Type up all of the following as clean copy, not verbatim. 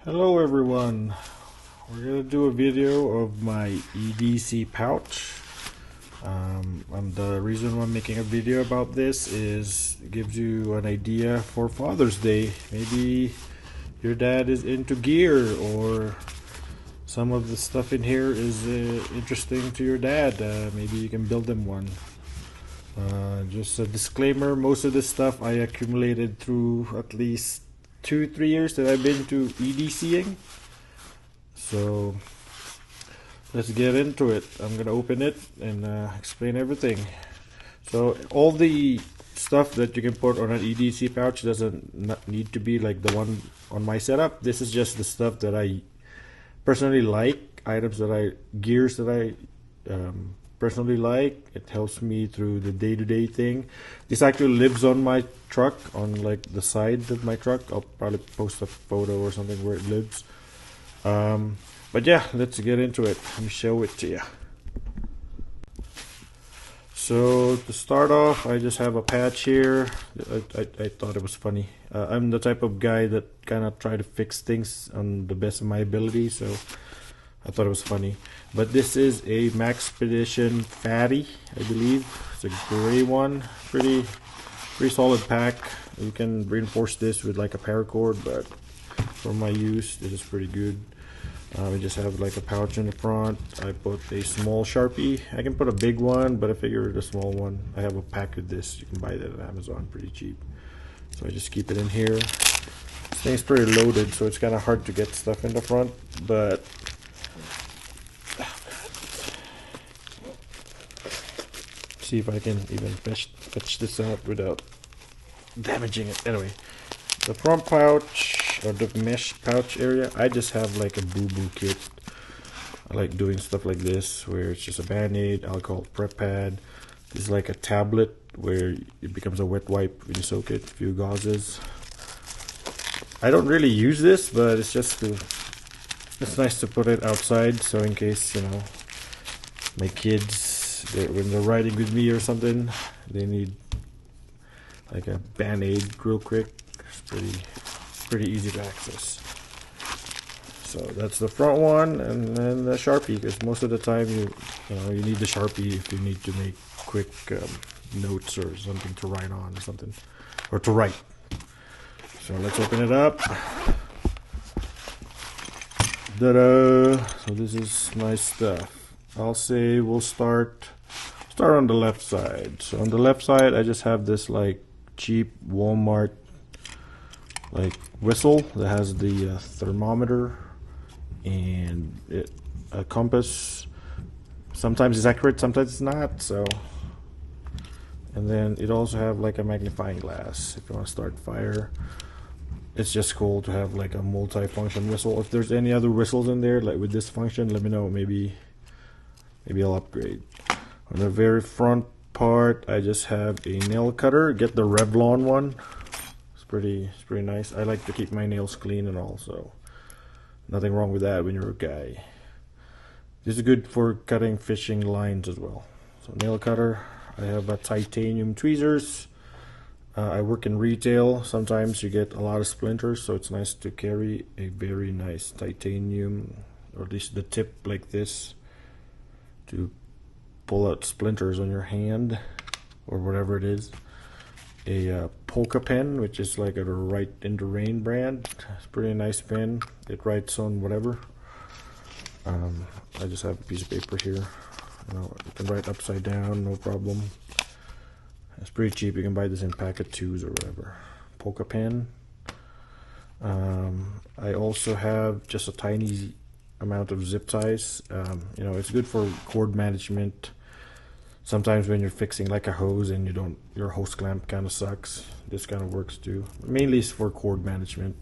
Hello everyone, we're gonna do a video of my EDC pouch. The reason why I'm making a video about this is it gives you an idea for Father's Day. Maybe your dad is into gear, or some of the stuff in here is interesting to your dad. Maybe you can build him one. Just a disclaimer, most of this stuff I accumulated through at least 2-3 years that I've been to EDCing. So let's get into it. I'm gonna open it and explain everything. So all the stuff that you can put on an EDC pouch doesn't need to be like the one on my setup. This is just the stuff that I personally like, gears that I personally like. It helps me through the day-to-day thing. This actually lives on my truck, on like the side of my truck. I'll probably post a photo or something where it lives. But yeah, let's get into it. Let me show it to you. So to start off, I just have a patch here. I thought it was funny. I'm the type of guy that kind of try to fix things on the best of my ability, so I thought it was funny. But this is a Maxpedition Fatty, I believe. It's a gray one. Pretty solid pack. You can reinforce this with like a paracord, but for my use, this is pretty good. I just have like a pouch in the front. I put a small Sharpie. I can put a big one, but I figured a small one. I have a pack of this. You can buy that at Amazon pretty cheap. So I just keep it in here. This thing's pretty loaded, so it's kind of hard to get stuff in the front, but see if I can even fetch this out without damaging it. Anyway, the front pouch, or the mesh pouch area, I just have like a boo-boo kit. I like doing stuff like this where it's just a band-aid, alcohol prep pad. This is like a tablet where it becomes a wet wipe when you soak it, a few gauzes. I don't really use this, but it's nice to put it outside, so in case, you know, my kids, when they're riding with me or something, they need like a band-aid real quick. It's pretty easy to access. So that's the front one, and then the Sharpie, because most of the time you need the Sharpie if you need to make quick notes or something to write on, or something, or to write. So let's open it up. Ta-da! So this is nice stuff. I'll say we'll start on the left side. So on the left side, I just have this like cheap Walmart like whistle that has the thermometer and a compass. Sometimes it's accurate, sometimes it's not. So, and then it also have like a magnifying glass if you want to start fire. It's just cool to have like a multi-function whistle. If there's any other whistles in there like with this function, let me know. Maybe I'll upgrade. On the very front part, I just have a nail cutter. Get the Revlon one. It's pretty nice. I like to keep my nails clean and all, so nothing wrong with that when you're a guy. This is good for cutting fishing lines as well. So nail cutter. I have a titanium tweezers. I work in retail. Sometimes you get a lot of splinters, so it's nice to carry a very nice titanium, or at least the tip like this, to pull out splinters on your hand or whatever it is. A polka pen, which is like a Write in the Rain brand. It's a pretty nice pen. It writes on whatever. I just have a piece of paper here. You can write upside down, no problem. It's pretty cheap. You can buy this in pack of 2s or whatever. Polka pen. I also have just a tiny amount of zip ties. It's good for cord management. Sometimes when you're fixing like a hose and your hose clamp kind of sucks, this kind of works too. Mainly it's for cord management.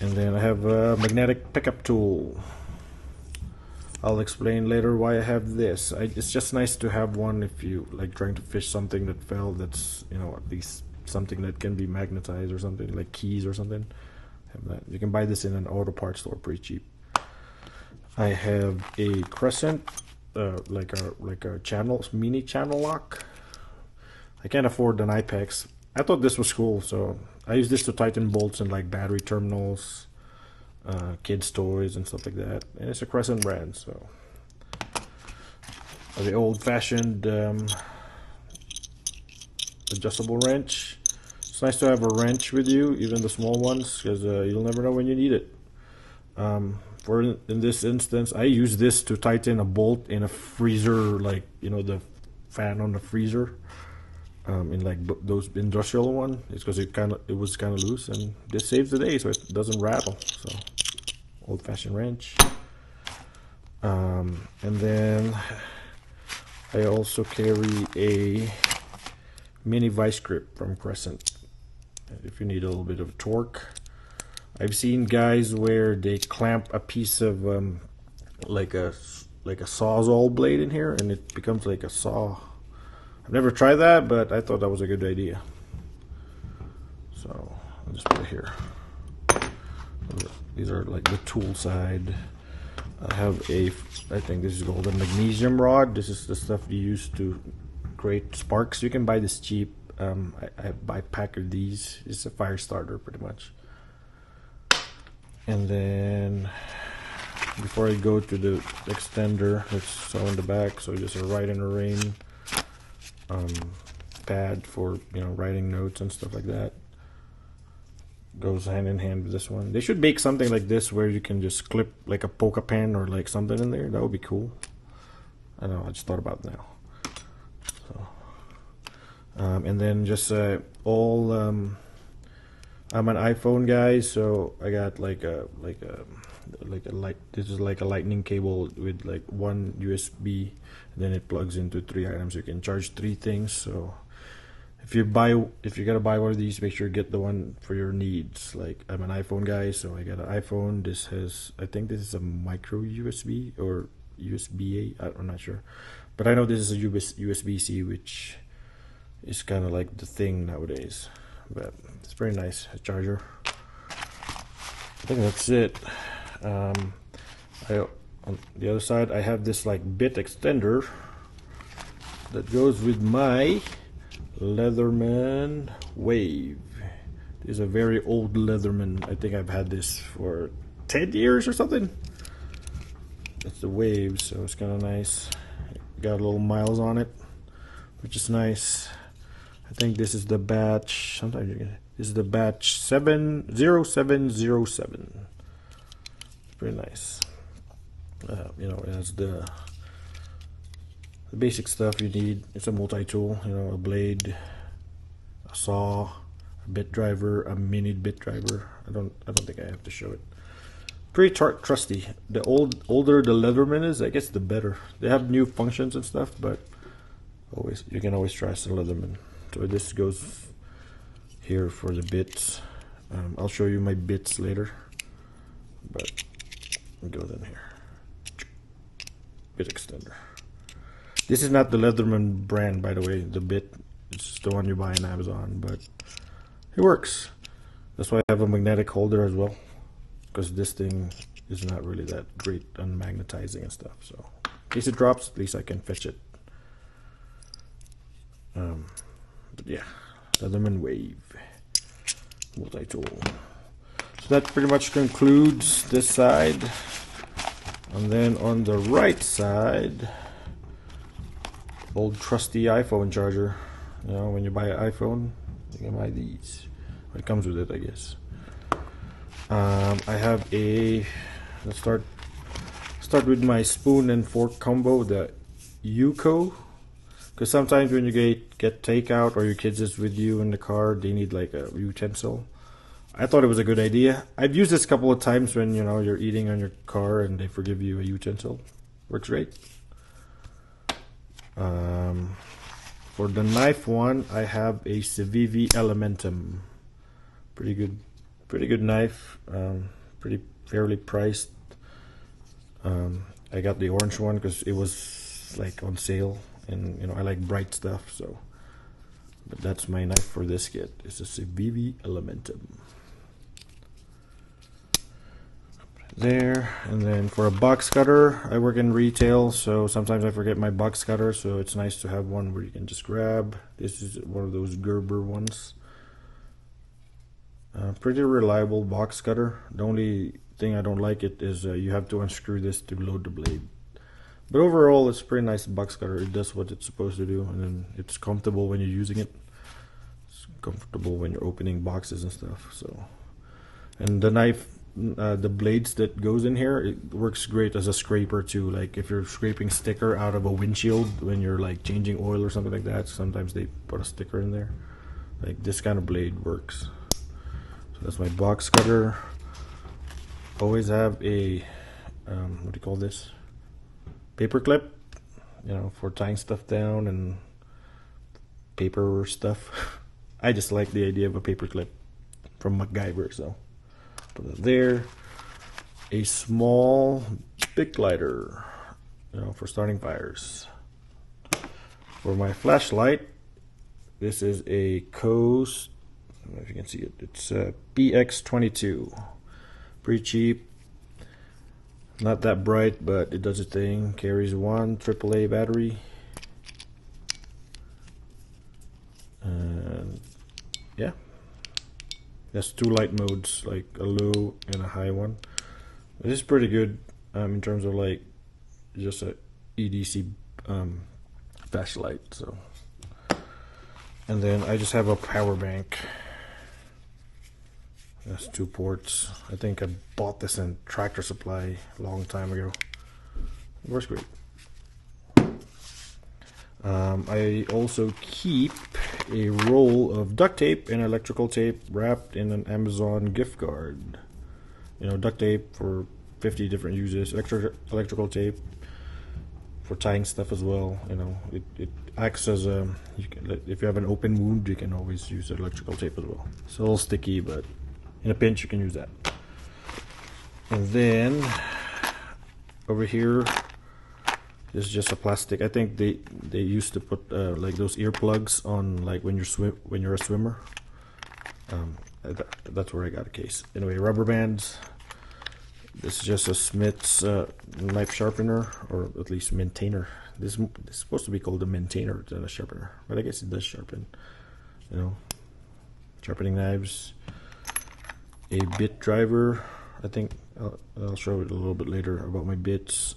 And then I have a magnetic pickup tool. I'll explain later why I have this. It's just nice to have one if you like trying to fish something that fell, that's at least something that can be magnetized or something, like keys or something. Have that. You can buy this in an auto parts store pretty cheap. I have a crescent, like a mini channel lock. I can't afford an Ipex. I thought this was cool, so I use this to tighten bolts and like battery terminals, kids toys and stuff like that, and it's a Crescent brand. So the old-fashioned adjustable wrench. It's nice to have a wrench with you, even the small ones, because you'll never know when you need it. For in this instance, I use this to tighten a bolt in a freezer, like the fan on the freezer, in like those industrial one. It's because it was kind of loose, and this saves the day, so it doesn't rattle. So old-fashioned wrench. And then I also carry a mini vice grip from Crescent if you need a little bit of torque. I've seen guys where they clamp a piece of like a sawzall blade in here, and it becomes like a saw. I've never tried that, but I thought that was a good idea. So I'll just put it here. These are like the tool side. I have I think this is called a magnesium rod. This is the stuff you use to create sparks. You can buy this cheap. I buy a pack of these. It's a fire starter pretty much. And then before I go to the extender, it's on the back, so just a Write in the Rain pad for writing notes and stuff like that. Goes hand in hand with this one. They should make something like this where you can just clip like a polka pen or like something in there. That would be cool. I don't know, I just thought about it now. So, and then just all I'm an iPhone guy, so I got like a light. This is like a lightning cable with like one USB, and then it plugs into 3 items. You can charge 3 things. So if you gotta buy one of these, make sure you get the one for your needs. Like I'm an iPhone guy, so I got an iPhone. This has, I think this is a micro USB or USB-A. I'm not sure, but I know this is a USB-C, which is kind of like the thing nowadays. But it's pretty nice, a charger. I think that's it. On the other side, I have this like bit extender that goes with my Leatherman Wave. This is a very old Leatherman. I think I've had this for 10 years or something. It's the Wave, so it's kind of nice. Got a little miles on it, which is nice. I think this is the batch. Sometimes you get this is the batch 70707. Pretty nice. It has the basic stuff you need. It's a multi-tool. A blade, a saw, a bit driver, a mini bit driver. I don't think I have to show it. Pretty trusty. The older the Leatherman is, I guess the better. They have new functions and stuff, but you can always trust the Leatherman. So this goes here for the bits. I'll show you my bits later, but it goes in here. Bit extender. This is not the Leatherman brand, by the way. The bit, it's the one you buy on Amazon, but it works. That's why I have a magnetic holder as well, because this thing is not really that great on magnetizing and stuff. So in case it drops, at least I can fetch it. But yeah, Leatherman Wave multi-tool. So that pretty much concludes this side. And then on the right side, old trusty iPhone charger. When you buy an iPhone, you can buy these. It comes with it, I guess. I have let's start with my spoon and fork combo, the Yuko. Because sometimes when you get takeout or your kids is with you in the car, they need like a utensil. I thought it was a good idea. I've used this a couple of times when you're eating on your car and they forgive you a utensil. Works great. For the knife one, I have a Civivi Elementum. Pretty good knife. Fairly priced. I got the orange one because it was like on sale. And I like bright stuff, so. But that's my knife for this kit. It's a Civivi Elementum. There, and then for a box cutter, I work in retail, so sometimes I forget my box cutter, so it's nice to have one where you can just grab. This is one of those Gerber ones. Pretty reliable box cutter. The only thing I don't like it is you have to unscrew this to load the blade. But overall, it's a pretty nice box cutter. It does what it's supposed to do, and then it's comfortable when you're using it. It's comfortable when you're opening boxes and stuff. So, and the knife, the blades that goes in here, it works great as a scraper too. Like if you're scraping sticker out of a windshield when you're like changing oil or something like that, sometimes they put a sticker in there. Like this kind of blade works. So that's my box cutter. Always have a what do you call this? Paper clip, you know, for tying stuff down and paper stuff. I just like the idea of a paper clip from MacGyver, so put it there. A small big lighter, you know, for starting fires. For my flashlight, this is a Coast, I don't know if you can see it, it's a PX22. Pretty cheap. Not that bright, but it does its thing. Carries one AAA battery. And yeah. That's two light modes, like a low and a high one. This is pretty good in terms of like just a EDC flashlight. So, and then I just have a power bank. That's 2 ports. I think I bought this in Tractor Supply a long time ago. It works great. I also keep a roll of duct tape and electrical tape wrapped in an Amazon gift card. You know, duct tape for 50 different uses. Electrical tape for tying stuff as well. You know, it acts as a, if you have an open wound, you can always use electrical tape as well. It's a little sticky, but in a pinch you can use that. And then over here is just a plastic. I think they used to put like those earplugs on, like when you're a swimmer. That's where I got a case. Anyway, rubber bands. This is just a Smith's knife sharpener, or at least maintainer. This is supposed to be called a maintainer than a sharpener, but I guess it does sharpen. You know, sharpening knives. A bit driver. I think I'll show it a little bit later about my bits.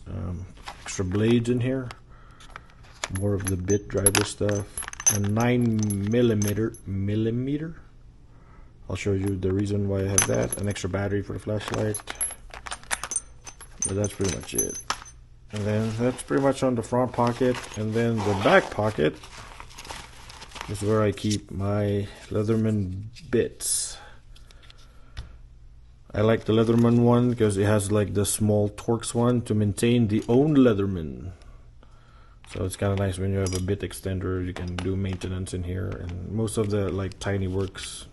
Extra blades in here. More of the bit driver stuff. A 9 millimeter. I'll show you the reason why I have that. An extra battery for the flashlight. But that's pretty much it. And then that's pretty much on the front pocket. And then the back pocket is where I keep my Leatherman bits. I like the Leatherman one because it has like the small Torx one to maintain the own Leatherman. So it's kind of nice when you have a bit extender, you can do maintenance in here. And most of the like tiny works,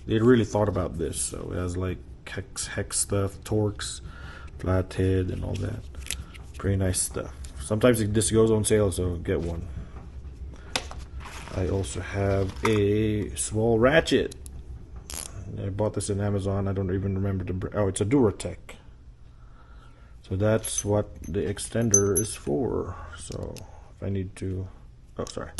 they really thought about this. So it has like hex stuff, Torx, flathead, and all that. Pretty nice stuff. Sometimes this goes on sale, so get one. I also have a small ratchet. I bought this in Amazon. I don't even remember the brand. Oh, it's a Duratec. So that's what the extender is for. So if I need to, if I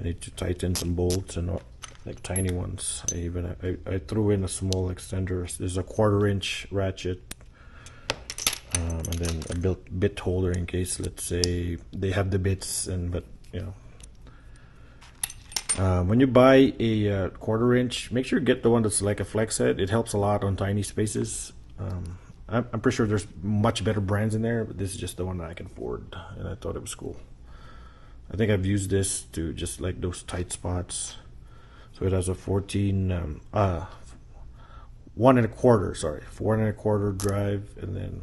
need to tighten some bolts and like tiny ones, I threw in a small extender. There's a 1/4 inch ratchet, and then a bit holder in case, let's say, they have the bits, but you know. When you buy a 1/4 inch, make sure you get the one that's like a flex head. It helps a lot on tiny spaces. I'm pretty sure there's much better brands in there, but this is just the one that I can afford, and I thought it was cool. I think I've used this to just like those tight spots. So it has a 1 1/4 drive, and then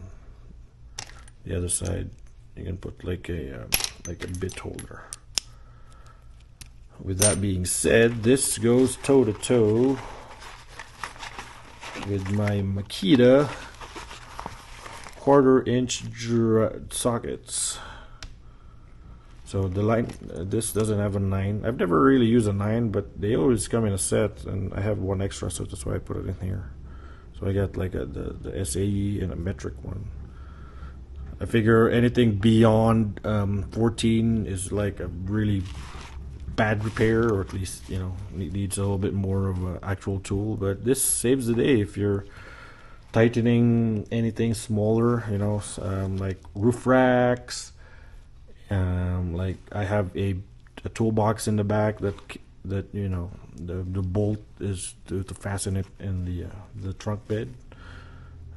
the other side you can put like a bit holder. With that being said, this goes toe to toe with my Makita 1/4 inch sockets. So the line, this doesn't have a 9. I've never really used a 9, but they always come in a set, and I have one extra, so that's why I put it in here. So I got like the SAE and a metric one. I figure anything beyond 14 is like a really bad repair, or at least, you know, needs a little bit more of an actual tool. But this saves the day if you're tightening anything smaller, you know, like roof racks. Like I have a toolbox in the back that you know, the bolt is to fasten it in the trunk bed.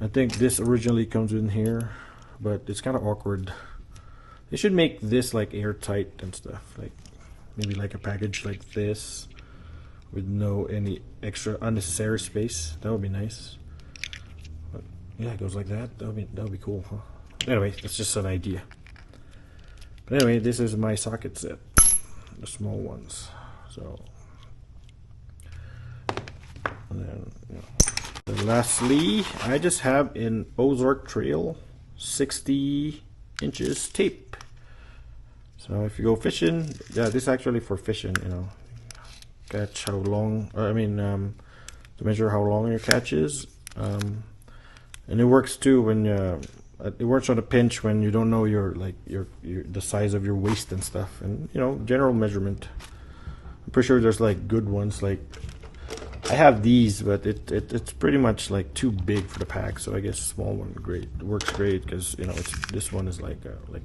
I think this originally comes in here, but it's kind of awkward. They should make this like airtight and stuff, like maybe like a package like this with no any extra unnecessary space. That would be nice. But yeah, it goes like that. That would be cool, huh? Anyway, that's just an idea. But anyway, this is my socket set, the small ones. So, and then, you know. And lastly, I just have an Ozark Trail 60 inches tape. So if you go fishing, yeah, this is actually for fishing, you know, catch how long, to measure how long your catch is. And it works too when it works on a pinch when you don't know your the size of your waist and stuff, and you know, general measurement. I'm pretty sure there's like good ones. Like I have these, but it's pretty much like too big for the pack. So I guess small one works great, because you know, this one is like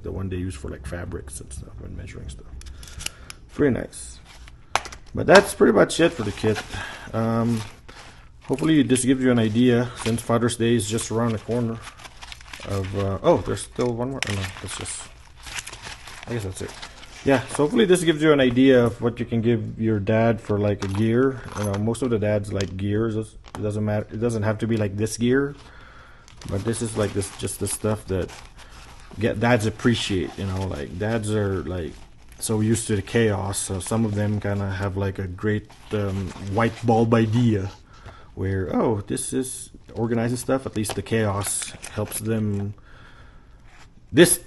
the one they use for like fabrics and stuff when measuring stuff. Pretty nice. But that's pretty much it for the kit. Hopefully this gives you an idea, since Father's Day is just around the corner. Oh, there's still one more. Oh, no, that's just. I guess that's it. Yeah, so hopefully this gives you an idea of what you can give your dad for like a gear. You know, most of the dads like gears. It doesn't matter. It doesn't have to be like this gear, but this is like just the stuff that dads appreciate. You know, like dads are like so used to the chaos. So some of them kind of have like a great white bulb idea, where this is organizing stuff. At least the chaos helps them. This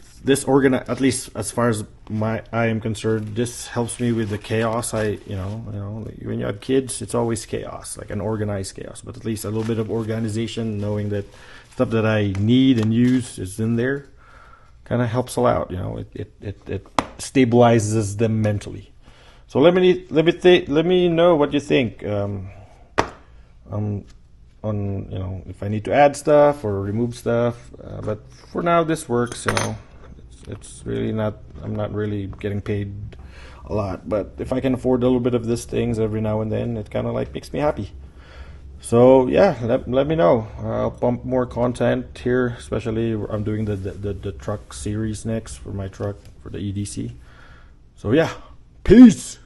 organize, at least as far as I am concerned, this helps me with the chaos. Like when you have kids, it's always chaos, like an organized chaos. But at least a little bit of organization, knowing that stuff that I need and use is in there, kind of helps a lot. You know, it stabilizes them mentally. So let me know what you think. On, you know, if I need to add stuff or remove stuff, but for now this works. You know, it's really not, I'm not really getting paid a lot, but if I can afford a little bit of these things every now and then, it kind of like makes me happy. So yeah, let me know. I'll pump more content here, especially I'm doing the truck series next for my truck, for the EDC. So yeah, peace.